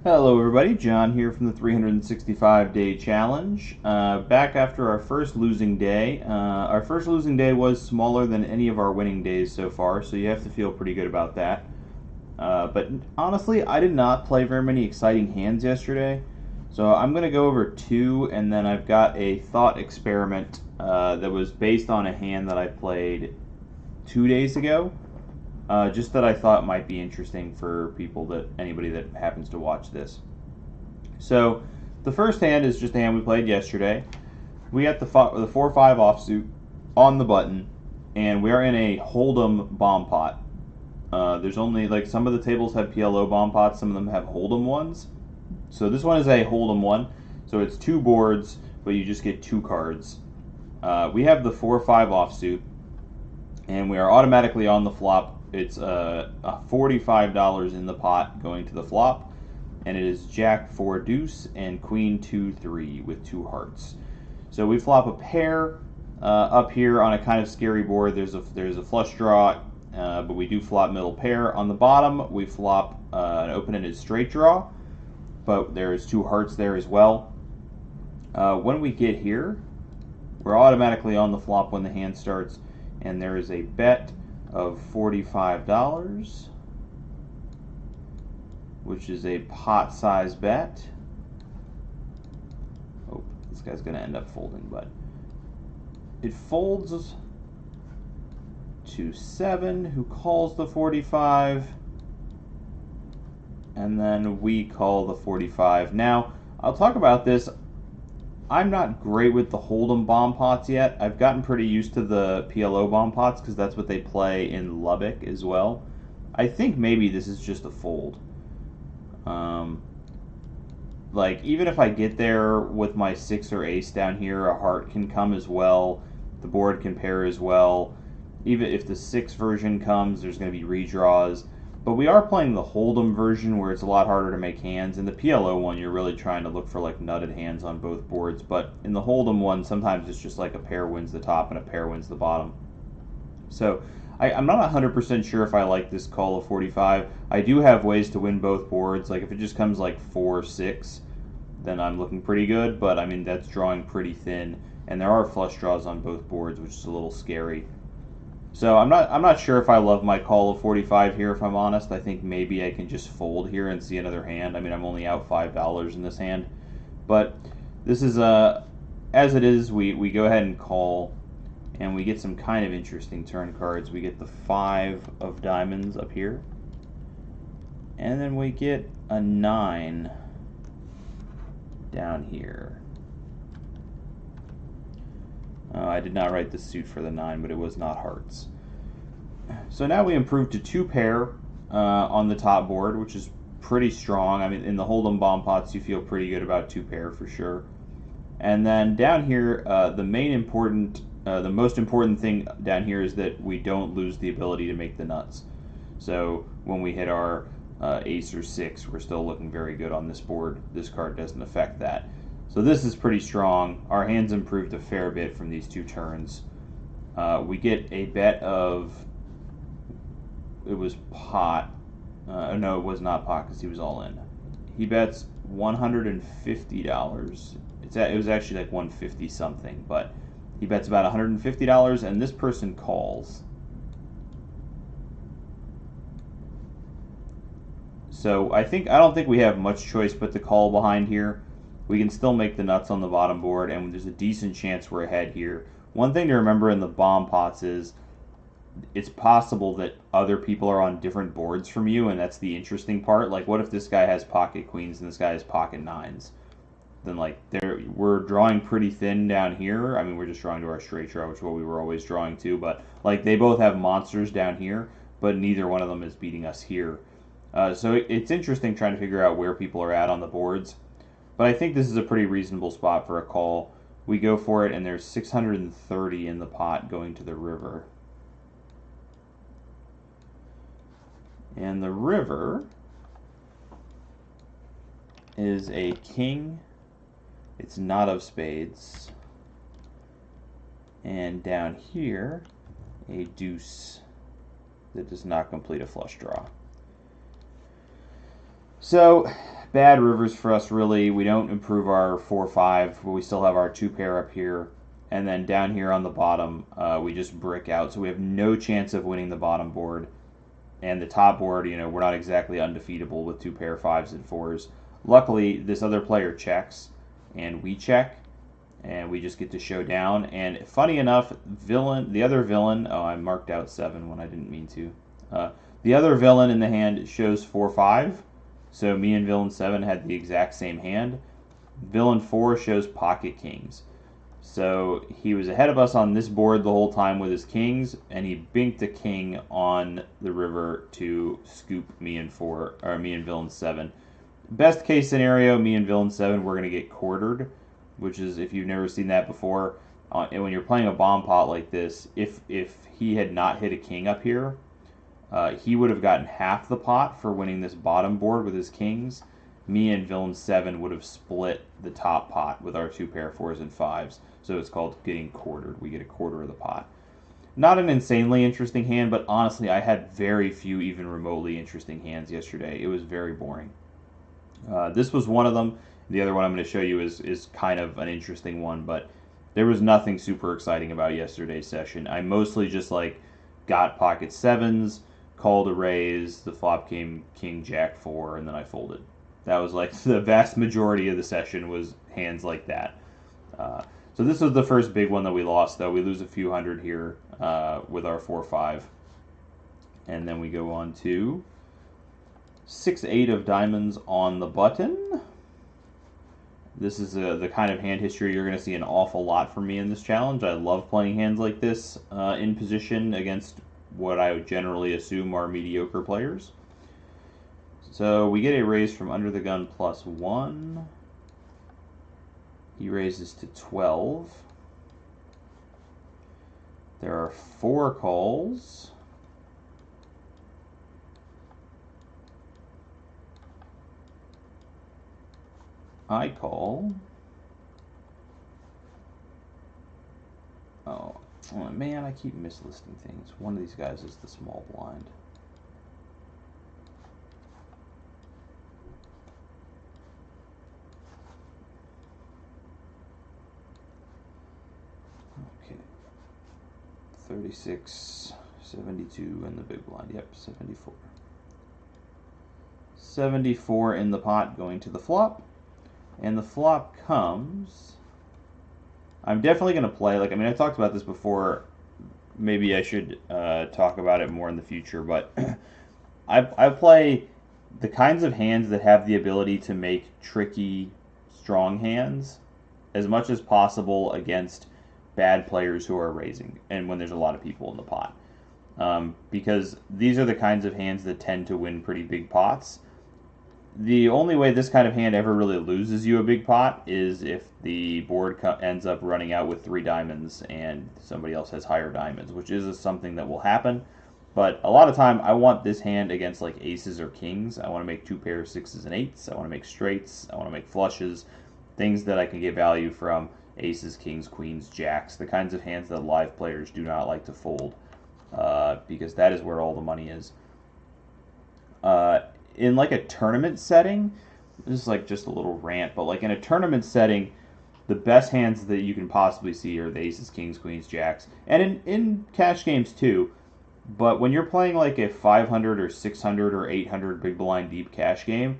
Hello everybody, John here from the 365 Day Challenge. Back after our first losing day. Our first losing day was smaller than any of our winning days so far, so you have to feel pretty good about that. But honestly, I did not play very many exciting hands yesterday, so I'm going to go over two, and then I've got a thought experiment that was based on a hand that I played 2 days ago. Just that I thought might be interesting for anybody that happens to watch this. So, the first hand is just a hand we played yesterday. We got the 4-5 offsuit on the button, and we are in a Hold'em bomb pot. There's only, like, some of the tables have PLO bomb pots, some of them have Hold'em ones. So this one is a Hold'em one. So it's two boards, but you just get two cards. We have the 4-5 offsuit, and we are automatically on the flop. It's $45 in the pot going to the flop, and it is Jack 4 deuce and Queen 2 3 with two hearts. So we flop a pair up here on a kind of scary board. There's a flush draw, but we do flop middle pair. On the bottom, we flop an open-ended straight draw, but there's two hearts there as well. When we get here, we're automatically on the flop when the hand starts, and there is a bet of $45, which is a pot size bet. Oh, this guy's going to end up folding, but it folds to 7, who calls the 45, and then we call the 45. Now, I'll talk about this. I'm not great with the Hold'em bomb pots yet. I've gotten pretty used to the PLO bomb pots because that's what they play in Lubbock as well. I think maybe this is just a fold. Like, even if I get there with my 6 or ace down here, a heart can come as well. The board can pair as well. Even if the 6 version comes, there's going to be redraws. But we are playing the Hold'em version where it's a lot harder to make hands. In the PLO one, you're really trying to look for like nutted hands on both boards. But in the Hold'em one, sometimes it's just like a pair wins the top and a pair wins the bottom. So I'm not 100% sure if I like this call of 45. I do have ways to win both boards. Like if it just comes like 4-6, then I'm looking pretty good. But I mean, that's drawing pretty thin. And there are flush draws on both boards, which is a little scary. So I'm not sure if I love my call of 45 here, if I'm honest. I think maybe I can just fold here and see another hand. I mean, I'm only out $5 in this hand. But this is, as it is, we go ahead and call, and we get some kind of interesting turn cards. We get the 5 of diamonds up here, and then we get a 9 down here. I did not write the suit for the 9, but it was not hearts. So now we improve to 2 pair on the top board, which is pretty strong. I mean, in the Hold'em bomb pots, you feel pretty good about 2 pair for sure. And then down here, the most important thing down here is that we don't lose the ability to make the nuts. So when we hit our ace or 6, we're still looking very good on this board. This card doesn't affect that. So this is pretty strong. Our hands improved a fair bit from these 2 turns. We get a bet of, it was pot. No, it was not pot because he was all in. He bets $150. It was actually like 150 something, but he bets about $150, and this person calls. So I don't think we have much choice but to call behind here. We can still make the nuts on the bottom board, and there's a decent chance we're ahead here. One thing to remember in the bomb pots is it's possible that other people are on different boards from you, and that's the interesting part. Like, what if this guy has pocket queens and this guy has pocket nines? Then, like, we're drawing pretty thin down here. I mean, we're just drawing to our straight draw, which is what we were always drawing to. But, like, they both have monsters down here, but neither one of them is beating us here. So it's interesting trying to figure out where people are at on the boards. But I think this is a pretty reasonable spot for a call. We go for it, and there's 630 in the pot going to the river. And the river is a king. It's not of spades. And down here, a deuce that does not complete a flush draw. So bad rivers for us, really. We don't improve our 4-5, but we still have our 2-pair up here. And then down here on the bottom, we just brick out. So we have no chance of winning the bottom board. And the top board, we're not exactly undefeatable with 2-pair 5s and 4s. Luckily, this other player checks, and we check, and we just get to show down. And funny enough, the other villain, oh, I marked out 7 when I didn't mean to. The other villain in the hand shows 4-5, so me and villain 7 had the exact same hand. Villain 4 shows pocket kings. So he was ahead of us on this board the whole time with his kings, and he binked a king on the river to scoop me and villain 7. Best case scenario, me and villain 7, we're going to get quartered, which is, if you've never seen that before, and when you're playing a bomb pot like this, if he had not hit a king up here, he would have gotten half the pot for winning this bottom board with his kings. Me and villain 7 would have split the top pot with our 2-pair 4s and 5s. So it's called getting quartered. We get a quarter of the pot. Not an insanely interesting hand, but honestly, I had very few even remotely interesting hands yesterday. It was very boring. This was one of them. The other one I'm going to show you is kind of an interesting one, but there was nothing super exciting about yesterday's session. I mostly just got pocket 7s, called a raise, the flop came king jack 4, and then I folded. That was the vast majority of the session was hands like that. So this was the first big one that we lost, though. We lose a few hundred here with our 4-5. And then we go on to 6-8 of diamonds on the button. This is the kind of hand history you're going to see an awful lot from me in this challenge. I love playing hands like this in position against what I would generally assume are mediocre players. So we get a raise from under the gun +1. He raises to 12. There are 4 calls. I call. Oh man, I keep mislisting things. One of these guys is the small blind. Okay. 36, 72 in the big blind. Yep, 74. 74 in the pot going to the flop. And the flop comes. I'm definitely going to play, I talked about this before. Maybe I should talk about it more in the future, but I play the kinds of hands that have the ability to make tricky, strong hands as much as possible against bad players who are raising, and when there's a lot of people in the pot. Because these are the kinds of hands that tend to win pretty big pots. The only way this kind of hand ever really loses you a big pot is if the board ends up running out with 3 diamonds and somebody else has higher diamonds, which is something that will happen. But a lot of time, I want this hand against aces or kings. I want to make 2 pairs 6s and 8s. I want to make straights. I want to make flushes. Things that I can get value from aces, kings, queens, jacks. The kinds of hands that live players do not like to fold because that is where all the money is. In a tournament setting, this is just a little rant, but in a tournament setting, the best hands that you can possibly see are the aces, kings, queens, jacks, and in cash games too. But when you're playing a 500 or 600 or 800 big blind deep cash game,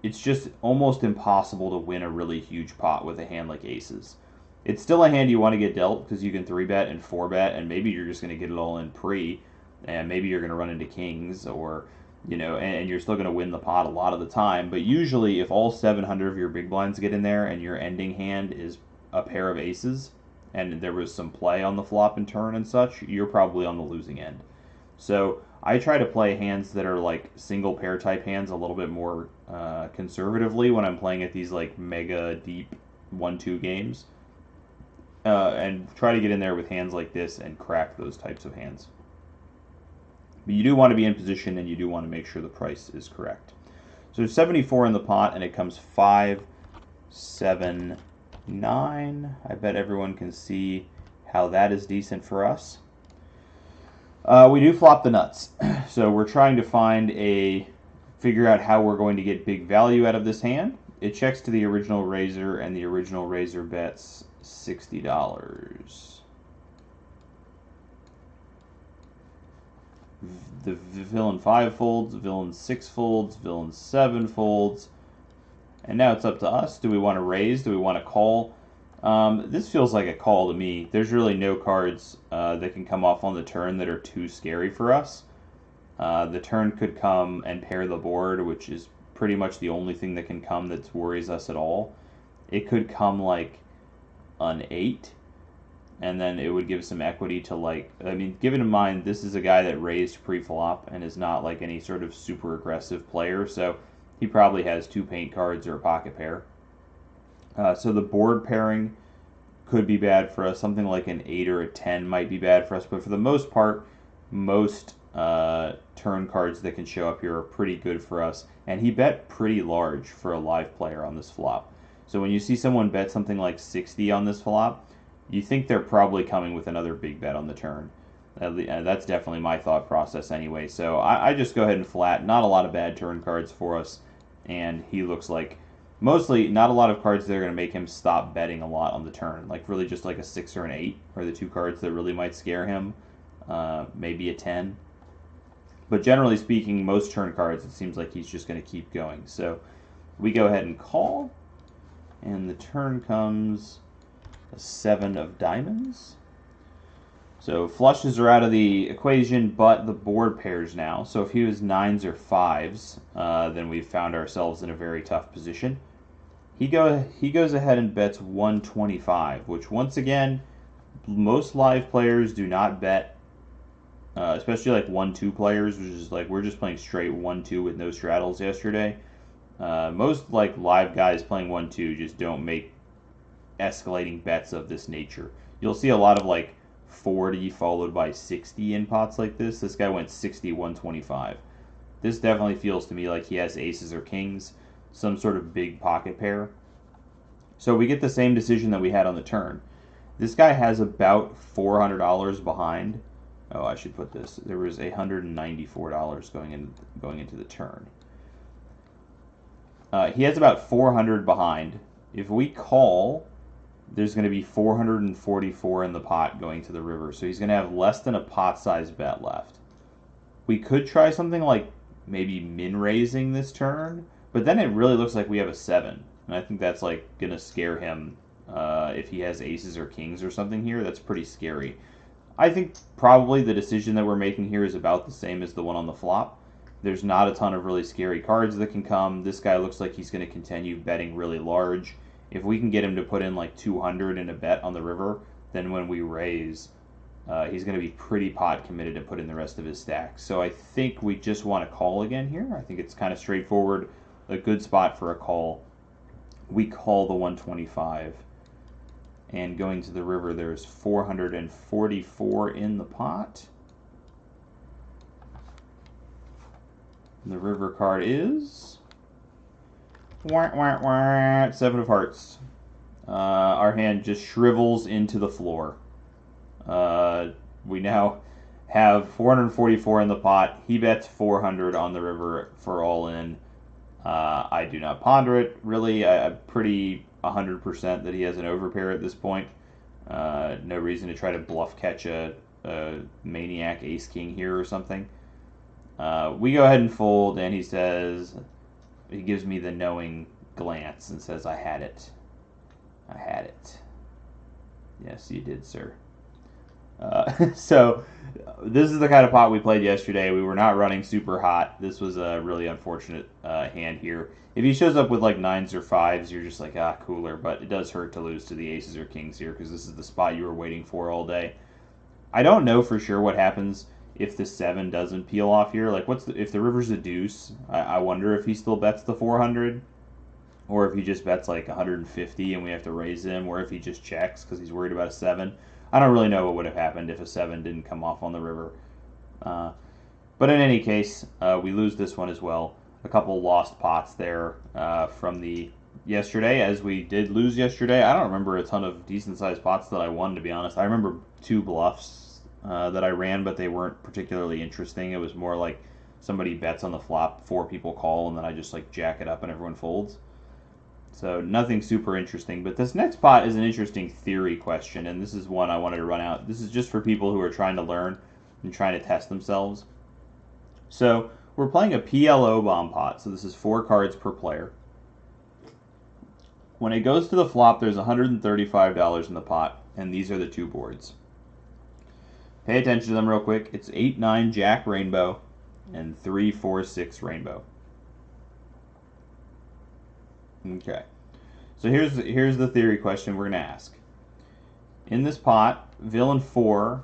it's just almost impossible to win a really huge pot with a hand like aces. It's still a hand you want to get dealt because you can 3-bet and 4-bet, and maybe you're just going to get it all in pre, and maybe you're going to run into kings or and you're still going to win the pot a lot of the time. But usually, if all 700 of your big blinds get in there and your ending hand is a pair of aces, and there was some play on the flop and turn and such, you're probably on the losing end. So I try to play hands that are single pair type hands a little bit more conservatively when I'm playing at these mega deep 1-2 games, and try to get in there with hands like this and crack those types of hands. But you do want to be in position, and you do want to make sure the price is correct. So there's 74 in the pot, and it comes 5, 7, 9. I bet everyone can see how that is decent for us. We do flop the nuts. So we're trying to find a figure out how we're going to get big value out of this hand. It checks to the original raiser, and the original raiser bets $60. The villain 5 folds, villain 6 folds, villain 7 folds. And now it's up to us. Do we want to raise? Do we want to call? This feels like a call to me. There's really no cards that can come off on the turn that are too scary for us. The turn could come and pair the board, which is pretty much the only thing that can come that worries us at all. It could come like an 8, and then it would give some equity to, like, I mean, given in mind this is a guy that raised pre-flop and is not like any sort of super aggressive player, so he probably has 2 paint cards or a pocket pair. So the board pairing could be bad for us. Something like an 8 or a 10 might be bad for us, but for the most part, most turn cards that can show up here are pretty good for us. And he bet pretty large for a live player on this flop. So when you see someone bet something like 60 on this flop, you think they're probably coming with another big bet on the turn. That's definitely my thought process anyway. So I just go ahead and flat. Not a lot of bad turn cards for us. And he looks like mostly not a lot of cards that are going to make him stop betting a lot on the turn. Like really just like a 6 or an 8 are the 2 cards that really might scare him. Maybe a 10. But generally speaking, most turn cards, it seems like he's just going to keep going. So we go ahead and call. And the turn comes a 7 of diamonds. So flushes are out of the equation, but the board pairs now. So if he was 9s or 5s, then we've found ourselves in a very tough position. He goes ahead and bets 125, which once again, most live players do not bet, especially like 1-2 players, which is like we're just playing straight 1-2 with no straddles yesterday. Most like live guys playing 1-2 just don't make escalating bets of this nature. You'll see a lot of like 40 followed by 60 in pots like this. This guy went 60, 125. This definitely feels to me like he has aces or kings, some sort of big pocket pair. So we get the same decision that we had on the turn. This guy has about $400 behind. Oh, I should put this. There was $194 going into the turn. He has about 400 behind. If we call, there's going to be 444 in the pot going to the river, so he's going to have less than a pot size bet left. We could try something like maybe min raising this turn, but then it really looks like we have a 7, and I think that's like going to scare him. If he has aces or kings or something here, that's pretty scary. I think probably the decision that we're making here is about the same as the one on the flop. There's not a ton of really scary cards that can come. This guy looks like he's going to continue betting really large. If we can get him to put in like 200 in a bet on the river, then when we raise, he's going to be pretty pot committed to put in the rest of his stack. So I think we just want to call again here. I think it's kind of straightforward, a good spot for a call. We call the 125. And going to the river, there's 444 in the pot. The river card is 7 of hearts. Our hand just shrivels into the floor. We now have 444 in the pot. He bets 400 on the river for all in. I do not ponder it, really. I'm pretty 100% that he has an overpair at this point. No reason to try to bluff catch a maniac ace-king here or something. We go ahead and fold, and he gives me the knowing glance and says, I had it. I had it. Yes, you did, sir. So this is the kind of pot we played yesterday. We were not running super hot. This was a really unfortunate hand here. If he shows up with like 9s or 5s, you're just like, cooler. But it does hurt to lose to the aces or kings here because this is the spot you were waiting for all day. I don't know for sure what happens if the 7 doesn't peel off here. Like, if the river's a deuce, I wonder if he still bets the 400. Or if he just bets like 150 and we have to raise him. Or if he just checks because he's worried about a 7. I don't really know what would have happened if a 7 didn't come off on the river. But in any case, we lose this one as well. A couple lost pots there from the yesterday, as we did lose yesterday. I don't remember a ton of decent-sized pots that I won, to be honest. I remember 2 bluffs that I ran, but they weren't particularly interesting. It was more like somebody bets on the flop, 4 people call, and then I just like jack it up and everyone folds. So nothing super interesting, but this next pot is an interesting theory question, and this is one I wanted to run out. This is just for people who are trying to learn and trying to test themselves. So we're playing a PLO bomb pot, so this is 4 cards per player. When it goes to the flop, there's $135 in the pot, and these are the 2 boards. Pay attention to them real quick. It's 8-9 Jack Rainbow and 3-4-6 Rainbow. Okay, so here's the theory question we're going to ask. In this pot, villain 4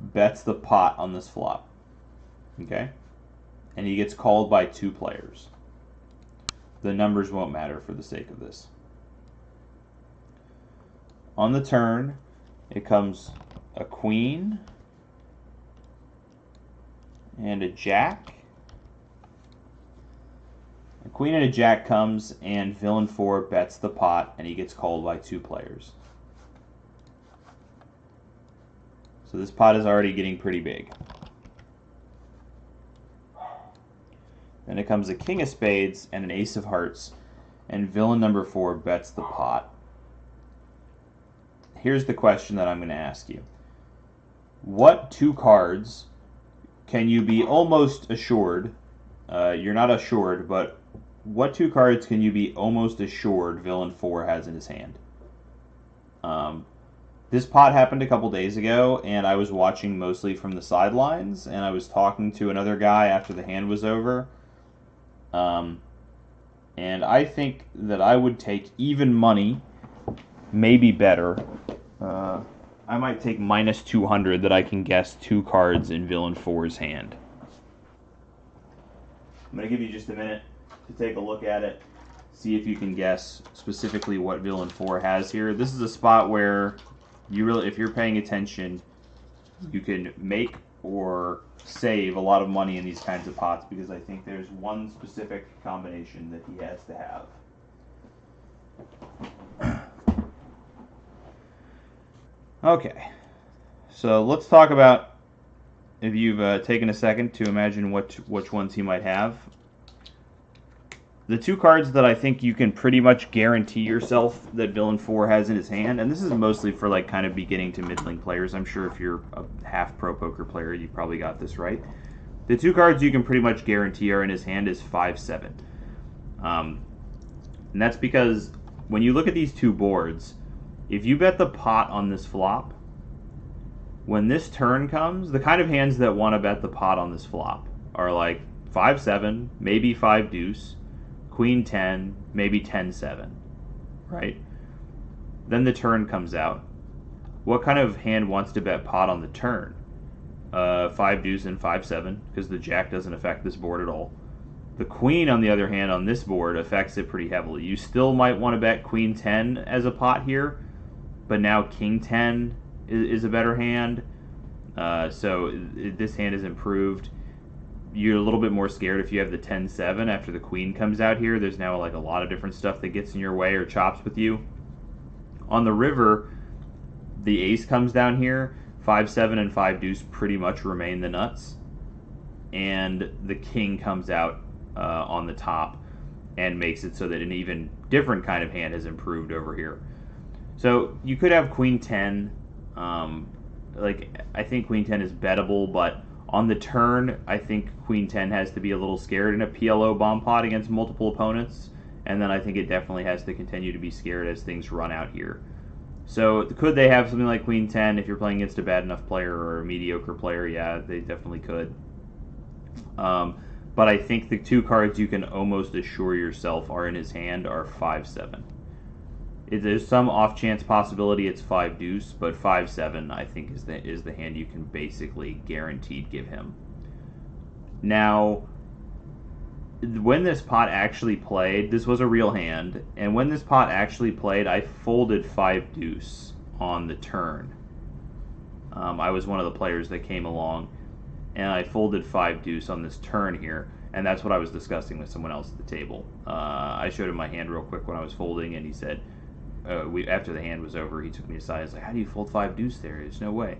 bets the pot on this flop. Okay, and he gets called by 2 players. The numbers won't matter for the sake of this. On the turn, it comes a queen and a jack. A queen and a jack comes, and villain 4 bets the pot, and he gets called by 2 players. So this pot is already getting pretty big. Then it comes a king of spades and an ace of hearts, and villain number 4 bets the pot. Here's the question that I'm going to ask you. What 2 cards can you be almost assured, you're not assured, but what 2 cards can you be almost assured villain 4 has in his hand? This pot happened a couple days ago, and I was watching mostly from the sidelines, and I was talking to another guy after the hand was over. And I think that I would take even money, maybe better. I might take minus 200 that I can guess 2 cards in villain 4's hand. I'm going to give you just a minute to take a look at it, see if you can guess specifically what villain 4 has here. This is a spot where you really, if you're paying attention, you can make or save a lot of money in these kinds of pots, because I think there's one specific combination that he has to have. Okay, so let's talk about, if you've taken a second to imagine which ones he might have. The 2 cards that I think you can pretty much guarantee yourself that villain 4 has in his hand, and this is mostly for like kind of beginning to middling players. I'm sure if you're a half pro poker player, you probably got this right. The 2 cards you can pretty much guarantee are in his hand is 5-7. And that's because when you look at these 2 boards, if you bet the pot on this flop, when this turn comes, the kind of hands that want to bet the pot on this flop are like 5-7, maybe 5 deuce, Queen 10, maybe 10-7, right? Then the turn comes out. What kind of hand wants to bet pot on the turn? 5 deuce and 5-7, because the jack doesn't affect this board at all. The queen, on the other hand, on this board affects it pretty heavily. You still might want to bet Queen 10 as a pot here, but now King 10 is a better hand. So this hand is improved. You're a little bit more scared if you have the 10-7 after the queen comes out here. There's now like a lot of different stuff that gets in your way or chops with you. On the river, the ace comes down here. 5-7 and 5 deuce pretty much remain the nuts. And the king comes out on the top and makes it so that an even different kind of hand has improved over here. So you could have Queen 10. I think Queen 10 is bettable, but on the turn, I think Queen 10 has to be a little scared in a PLO bomb pot against multiple opponents, and then I think it definitely has to continue to be scared as things run out here. So could they have something like Queen 10 if you're playing against a bad enough player or a mediocre player? Yeah, they definitely could. But I think the 2 cards you can almost assure yourself are in his hand are 5-7. There's some off-chance possibility it's 5 deuce, but 5-7 I think is the hand you can basically guaranteed give him. Now, when this pot actually played, this was a real hand, and when this pot actually played, I folded 5 deuce on the turn. I was one of the players that came along, and I folded 5 deuce on this turn here, and that's what I was discussing with someone else at the table. I showed him my hand real quick when I was folding, and he said, after the hand was over, he took me aside. He's like, "How do you fold 5 deuce there? There's no way."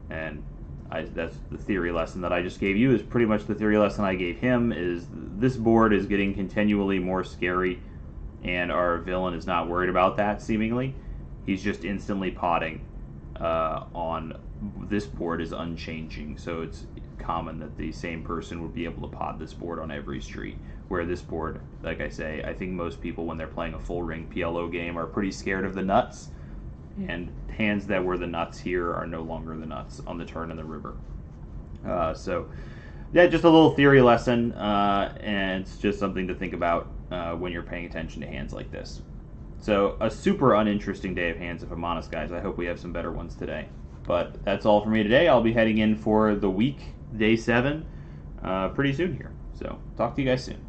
And That's the theory lesson that I just gave you is pretty much the theory lesson I gave him, is this board is getting continually more scary, and our villain is not worried about that, seemingly. He's just instantly potting on this board is unchanging, so it's common that the same person would be able to pot this board on every street, where this board, like I say, I think most people when they're playing a full ring PLO game are pretty scared of the nuts, and hands that were the nuts here are no longer the nuts on the turn in the river. So yeah, just a little theory lesson, and it's just something to think about when you're paying attention to hands like this. So a super uninteresting day of hands, if I'm honest, guys. I hope we have some better ones today. But that's all for me today. I'll be heading in for the week, day 7, pretty soon here. So talk to you guys soon.